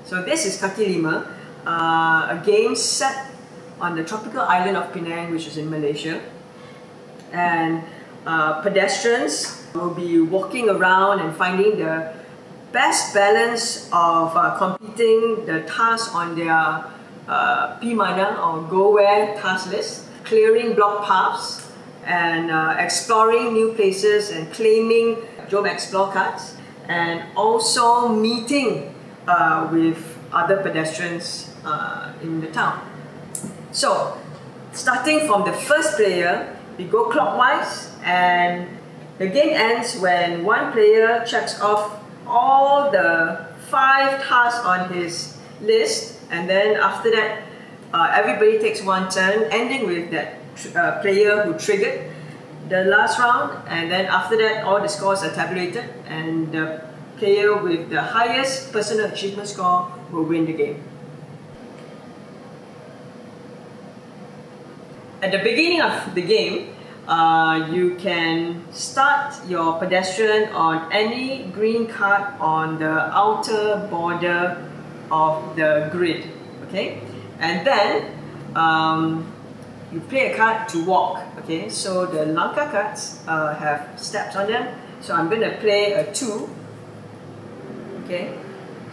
So this is Kaki Lima, a game set on the tropical island of Penang, which is in Malaysia. And pedestrians will be walking around and finding the best balance of completing the task on their P-Mana or Go Where task list, clearing block paths, and exploring new places and claiming Jom Explore cards, and also meeting with other pedestrians in the town. So, starting from the first player, we go clockwise, and the game ends when one player checks off all the 5 tasks on his list, and then after that, everybody takes one turn, ending with that player who triggered the last round, and then after that, all the scores are tabulated, and the player with the highest personal achievement score will win the game. At the beginning of the game, you can start your pedestrian on any green card on the outer border of the grid, okay? And then you play a card to walk, okay? So the Langkah cards have steps on them. So I'm going to play a 2, okay?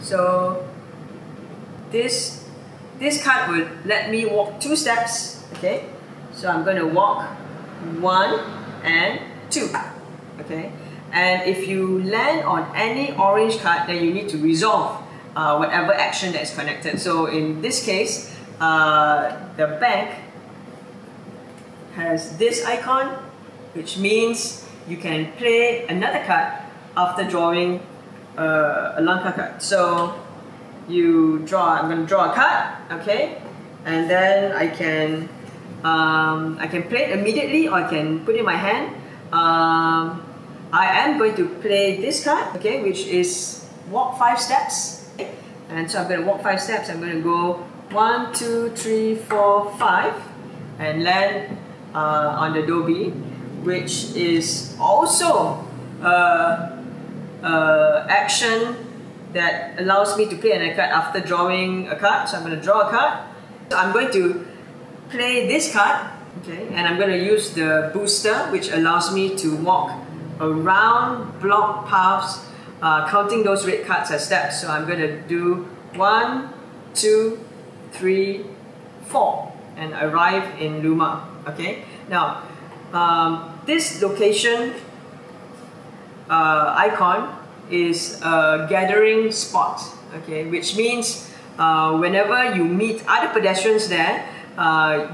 So this card will let me walk 2 steps, okay? So I'm going to walk 1 and 2, okay? And if you land on any orange card, then you need to resolve whatever action that is connected. So in this case, the bank has this icon, which means you can play another card after drawing a Langkah card. So you draw, I'm going to draw a card, okay? And then I can play it immediately, or I can put it in my hand. I am going to play this card, okay, which is walk 5 steps. And so I'm going to walk 5 steps. I'm going to go 1, 2, 3, 4, 5, and land on the Dobby, which is also action that allows me to play another card after drawing a card. So I'm going to draw a card. So I'm going to play this card, okay, and I'm going to use the booster, which allows me to walk around block paths, counting those red cards as steps. So I'm going to do 1, 2, 3, 4, and arrive in Lima. Okay. Now, this location icon is a gathering spot. Okay, which means whenever you meet other pedestrians there,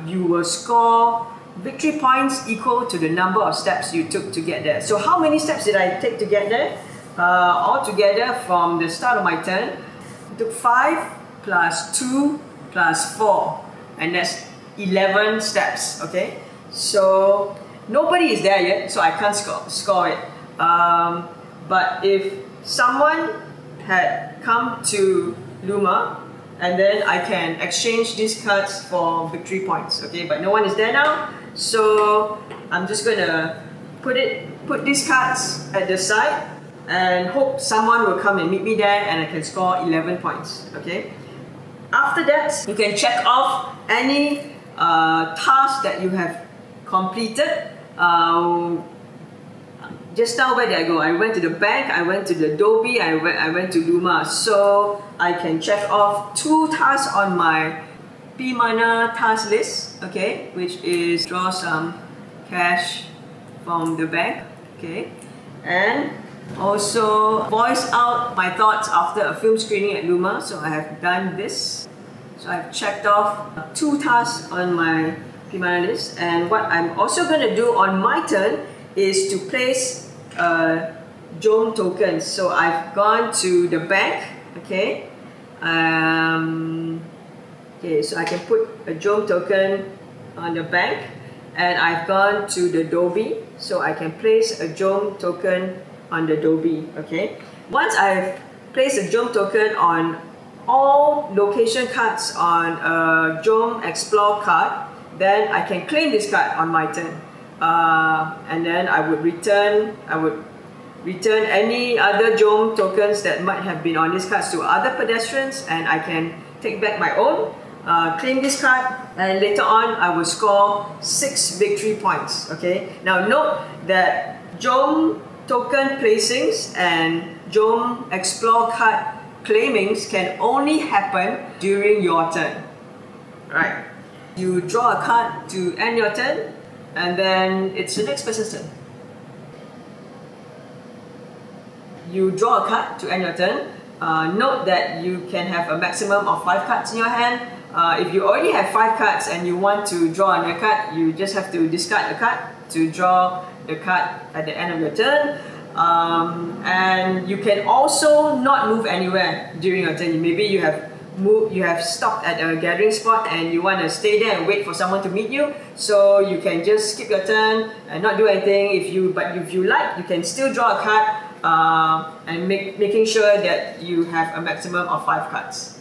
you will score victory points equal to the number of steps you took to get there. So how many steps did I take to get there? Altogether, from the start of my turn, I took 5 plus 2 plus 4, and that's 11 steps, okay? So nobody is there yet, so I can't score it. But if someone had come to Lima, and then I can exchange these cards for victory points, okay? But no one is there now, so I'm just gonna put these cards at the side and hope someone will come and meet me there, and I can score 11 points, okay? After that, you can check off any task that you have completed. Just now, where did I go? I went to the bank, I went to the Dobby, I went to Lima. So I can check off 2 tasks on my P-Mana task list, okay, which is draw some cash from the bank, okay, and also voice out my thoughts after a film screening at Lima. So I have done this. So I've checked off 2 tasks on my P-Mana list, and what I'm also going to do on my turn is to place Jom tokens. So I've gone to the bank, okay. Okay, so I can put a Jom token on the bank, and I've gone to the Dobby, so I can place a Jom token on the Dobby, okay. Once I've placed a Jom token on all location cards on a Jom Explore card, then I can claim this card on my turn. And then I would return any other Jom tokens that might have been on these cards to other pedestrians, and I can take back my own, claim this card, and later on I will score 6 victory points. Okay. Now note that Jom token placings and Jom Explore card claimings can only happen during your turn. Right. You draw a card to end your turn, and then it's the next person's turn. You draw a card to end your turn. Note that you can have a maximum of 5 cards in your hand. If you already have 5 cards and you want to draw another card, you just have to discard the card to draw the card at the end of your turn. And you can also not move anywhere during your turn. Maybe you have stopped at a gathering spot and you want to stay there and wait for someone to meet you. So you can just skip your turn and not do anything. But if you like, you can still draw a card and making sure that you have a maximum of 5 cards.